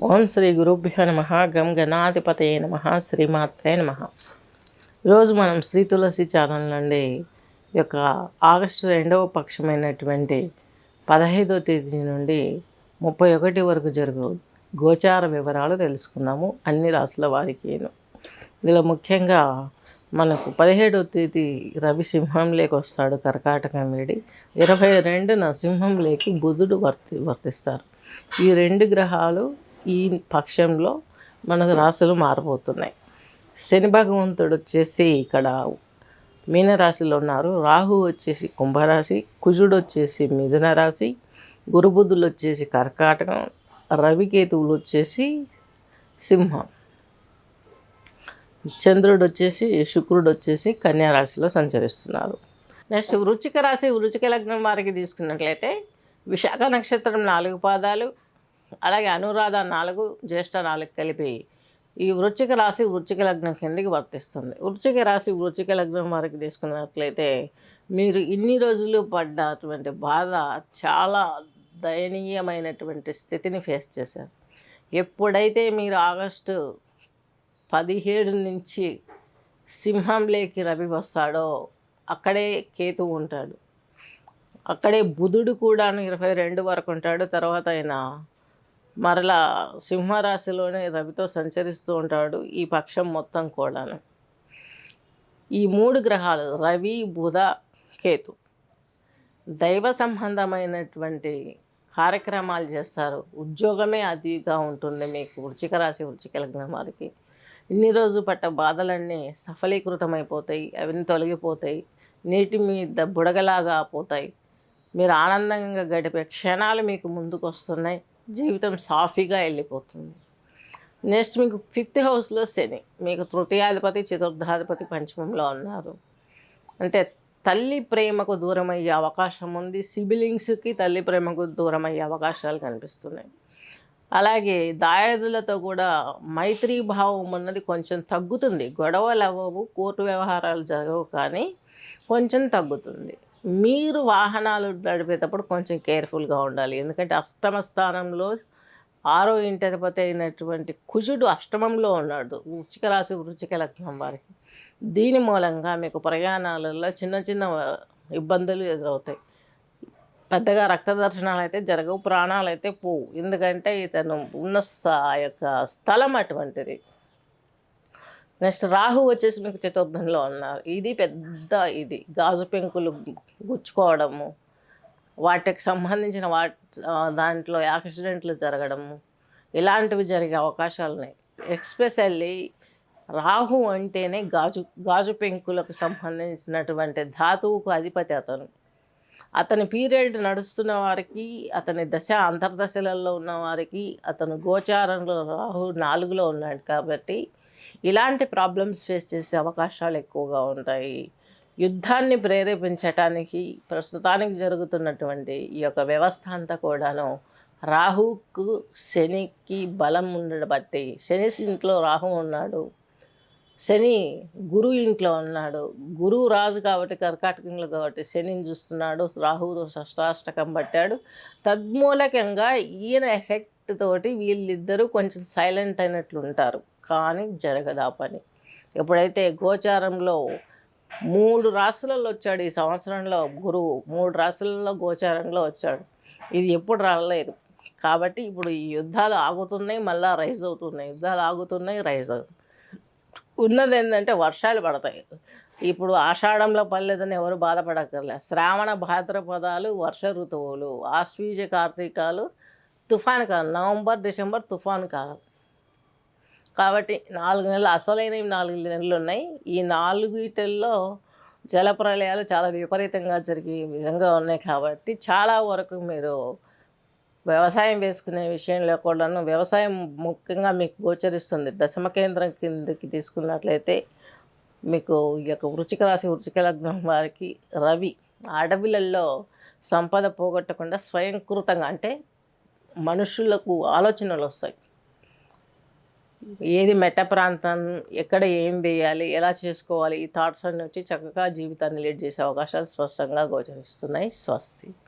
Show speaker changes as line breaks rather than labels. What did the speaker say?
ఓం శ్రీ గురుభ్యో నమ గం గణాధిపతయే నమ శ్రీమాత్రే నమ. ఈరోజు మనం శ్రీ తులసి ఛానల్ నుండి ఈ యొక్క ఆగస్టు 2వ పక్షమైనటువంటి 15వ తేదీ నుండి 31 వరకు జరుగు గోచార వివరాలు తెలుసుకుందాము అన్ని రాసుల వారికిను. ఇందులో ముఖ్యంగా మనకు 17వ తేదీ రవి సింహంలోకి వస్తాడు, కర్కాటకం వీడి. 22న సింహంలోకి బుధుడు వర్తిస్తారు. ఈ రెండు గ్రహాలు ఈ పక్షంలో మనకు రాశులు మారిపోతున్నాయి. శని భగవంతుడు వచ్చేసి ఇక్కడ మీనరాశిలో ఉన్నారు, రాహు వచ్చేసి కుంభరాశి, కుజుడు వచ్చేసి మిథున రాశి, గురుబుధులు వచ్చేసి కర్కాటకం, రవికేతువులు వచ్చేసి సింహం, చంద్రుడు వచ్చేసి శుక్రుడు వచ్చేసి కన్యా రాశిలో సంచరిస్తున్నారు. నెక్స్ట్ వృశ్చిక రాశి, వృశ్చిక లగ్నం వారికి తీసుకున్నట్లయితే విశాఖ నక్షత్రం 4 పాదాలు, అలాగే అనురాధ 4, జ్యేష్ఠ 4 కలిపి ఈ వృశ్చిక రాశి వృశ్చిక లగ్నం కిందకి వర్తిస్తుంది. వృశ్చిక రాశి వృశ్చిక లగ్నం వారికి తీసుకున్నట్లయితే మీరు ఇన్ని రోజులు పడ్డటువంటి బాధ చాలా దయనీయమైనటువంటి స్థితిని ఫేస్ చేశారు. ఎప్పుడైతే మీరు ఆగస్టు 17 నుంచి సింహంలోకి రవి వస్తాడో అక్కడే కేతువు ఉంటాడు, అక్కడే బుధుడు కూడా 22 వరకు ఉంటాడు. తర్వాత ఆయన మరలా సింహరాశిలోనే రవితో సంచరిస్తూ ఉంటాడు ఈ పక్షం మొత్తం కూడాను. ఈ 3 గ్రహాలు రవి, బుధ, కేతు దైవ సంబంధమైనటువంటి కార్యక్రమాలు చేస్తారు. ఉద్యోగమే అదిగా ఉంటుంది మీకు వృశ్చిక రాశి వృశ్చిక లగ్నం వారికి. ఇన్ని రోజు పట్ట బాధలన్నీ సఫలీకృతమైపోతాయి, అవన్నీ తొలగిపోతాయి, నీటి మీద బుడగలాగా పోతాయి. మీరు ఆనందంగా గడిపే క్షణాలు మీకు ముందుకు వస్తున్నాయి, జీవితం సాఫీగా వెళ్ళిపోతుంది. నెక్స్ట్ మీకు 5th హౌస్లో శని, మీకు తృతీయాధిపతి చతుర్థాధిపతి పంచమంలో ఉన్నారు. అంటే తల్లి ప్రేమకు దూరం అయ్యే అవకాశం ఉంది, సిబిలింగ్స్కి తల్లి ప్రేమకు దూరం అయ్యే అవకాశాలు కనిపిస్తున్నాయి. అలాగే దాయాదులతో కూడా మైత్రీ భావం అన్నది కొంచెం తగ్గుతుంది. గొడవలు అవ్వవు, కోర్టు వ్యవహారాలు జరగవు, కానీ కొంచెం తగ్గుతుంది. మీరు వాహనాలు నడిపేటప్పుడు కొంచెం కేర్ఫుల్గా ఉండాలి. ఎందుకంటే అష్టమ స్థానంలో 6వ ఇంటధిపతి అయినటువంటి కుజుడు అష్టమంలో ఉన్నాడు వృశ్చిక రాశి వృశ్చిక లగ్నం వారికి. దీని మూలంగా మీకు ప్రయాణాలలో చిన్న చిన్న ఇబ్బందులు ఎదురవుతాయి. పెద్దగా రక్త దర్శనాలు అయితే జరగవు, ప్రాణాలు అయితే పోవు. ఎందుకంటే ఇతను ఉన్న యొక్క స్థలం అటువంటిది. నెక్స్ట్ రాహు వచ్చేసి మీకు చతుర్థంలో ఉన్నారు. ఇది పెద్ద గాజు పెంకులు గుచ్చుకోవడము, వాటికి సంబంధించిన దాంట్లో యాక్సిడెంట్లు జరగడము, ఇలాంటివి జరిగే అవకాశాలు ఉన్నాయి. ఎస్పెషల్లీ రాహు అంటేనే గాజు పెంకులకు సంబంధించినటువంటి ధాతువుకు అధిపతి అతని పీరియడ్ నడుస్తున్న వారికి, అతని దశ అంతర్దశలలో ఉన్న వారికి, అతను గోచారంలో రాహు 4లో ఉన్నాడు కాబట్టి ఇలాంటి ప్రాబ్లమ్స్ ఫేస్ చేసే అవకాశాలు ఎక్కువగా ఉంటాయి. యుద్ధాన్ని ప్రేరేపించటానికి ప్రస్తుతానికి జరుగుతున్నటువంటి ఈ యొక్క వ్యవస్థ అంతా కూడాను రాహుకు శనికి బలం ఉండడం బట్టి, శని ఇంట్లో రాహు ఉన్నాడు, శని గురు ఇంట్లో ఉన్నాడు. గురువు రాజు కాబట్టి కర్కాటకంలో కాబట్టి శనిని చూస్తున్నాడు, రాహుతో షష్టాష్టకం పట్టాడు. తద్మూలకంగా ఈయన ఎఫెక్ట్ తోటి వీళ్ళిద్దరూ కొంచెం సైలెంట్ అయినట్లు ఉంటారు, కానీ జరగదు ఆ పని. ఎప్పుడైతే గోచారంలో 3 రాశులలో వచ్చాడు ఈ సంవత్సరంలో గురువు, 3 రాశులలో గోచారంలో వచ్చాడు. ఇది ఎప్పుడు రాలేదు కాబట్టి ఇప్పుడు ఈ యుద్ధాలు ఆగుతున్నాయి, మళ్ళీ రైజ్ అవుతున్నాయి, యుద్ధాలు ఆగుతున్నాయి, రైజ్ అవుతున్నాయి. ఉన్నది ఏంటంటే వర్షాలు పడతాయి. ఇప్పుడు ఆషాఢంలో పడలేదని ఎవరు బాధపడక్కర్లే. శ్రావణ భాద్రపదాలు వర్ష ఋతువులు, ఆశ్వీజ కార్తీకాలు తుఫాను కాలం, నవంబర్ డిసెంబర్ తుఫాను కాలం. కాబట్టి 4 నెలలు అసలైన 4 నెలలు ఉన్నాయి. ఈ 4 జలప్రలయాలు చాలా విపరీతంగా జరిగే విధంగా ఉన్నాయి. కాబట్టి చాలా వరకు మీరు వ్యవసాయం వేసుకునే విషయంలో కూడాను వ్యవసాయం ముఖ్యంగా మీకు గోచరిస్తుంది. దశమ కేంద్రం కిందకి తీసుకున్నట్లయితే మీకు ఈ యొక్క వృశ్చిక రాశి వృశ్చిక లగ్నం వారికి రవి అడవులలో సంపద పోగొట్టకుండా స్వయంకృతంగా, అంటే మనుషులకు ఆలోచనలు వస్తాయి. ఏది మెట్ట ప్రాంతం, ఎక్కడ ఏం వేయాలి, ఎలా చేసుకోవాలి, ఈ థాట్స్ అన్నీ వచ్చి చక్కగా జీవితాన్ని లీడ్ చేసే అవకాశాలు స్పష్టంగా గోచరిస్తున్నాయి. స్వస్తి.